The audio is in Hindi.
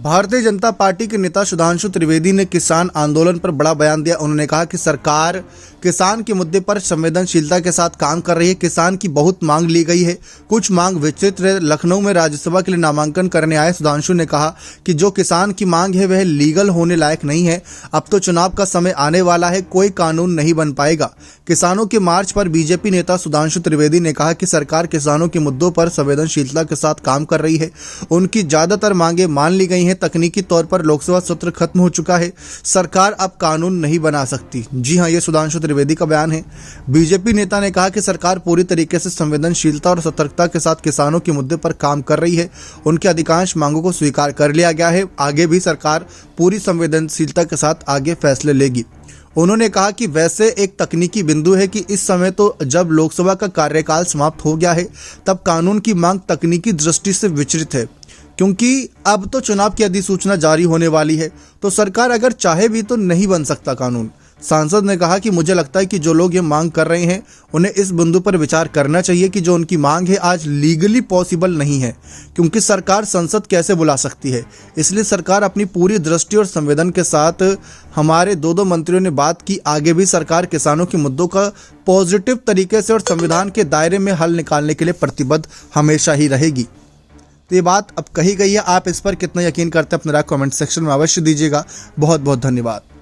भारतीय जनता पार्टी के नेता सुधांशु त्रिवेदी ने किसान आंदोलन पर बड़ा बयान दिया। उन्होंने कहा कि सरकार किसान के मुद्दे पर संवेदनशीलता के साथ काम कर रही है। किसान की बहुत मांग ली गई है, कुछ मांग विस्तृत है। लखनऊ में राज्यसभा के लिए नामांकन करने आए सुधांशु ने कहा कि जो किसान की मांग है वह लीगल होने लायक नहीं है। अब तो चुनाव का समय आने वाला है, कोई कानून नहीं बन पाएगा। किसानों के मार्च पर बीजेपी नेता सुधांशु त्रिवेदी ने कहा कि सरकार किसानों के मुद्दों पर संवेदनशीलता के साथ काम कर रही है। उनकी ज्यादातर मांगे मान ली गई हैं। तकनीकी तौर पर लोकसभा सत्र खत्म हो चुका है, सरकार अब कानून नहीं बना सकती। जी हां, ये सुधांशु त्रिवेदी का बयान है। बीजेपी नेता ने कहा कि सरकार पूरी तरीके से संवेदनशीलता और सतर्कता के साथ किसानों के मुद्दे पर काम कर रही है। उनकी अधिकांश मांगों को स्वीकार कर लिया गया है। आगे भी सरकार पूरी संवेदनशीलता के साथ आगे फैसले लेगी। उन्होंने कहा कि वैसे एक तकनीकी बिंदु है कि इस समय तो जब लोकसभा का कार्यकाल समाप्त हो गया है तब कानून की मांग तकनीकी दृष्टि से विचलित है, क्योंकि अब तो चुनाव की अधिसूचना जारी होने वाली है, तो सरकार अगर चाहे भी तो नहीं बन सकता कानून। सांसद ने कहा कि मुझे लगता है कि जो लोग ये मांग कर रहे हैं उन्हें इस बिंदु पर विचार करना चाहिए कि जो उनकी मांग है आज लीगली पॉसिबल नहीं है, क्योंकि सरकार संसद कैसे बुला सकती है। इसलिए सरकार अपनी पूरी दृष्टि और संवेदन के साथ, हमारे दो मंत्रियों ने बात की, आगे भी सरकार किसानों के मुद्दों का पॉजिटिव तरीके से और संविधान के दायरे में हल निकालने के लिए प्रतिबद्ध हमेशा ही रहेगी। तो ये बात अब कही गई है। आप इस पर कितना यकीन करते हैं अपने राय कमेंट सेक्शन में अवश्य दीजिएगा। बहुत बहुत धन्यवाद।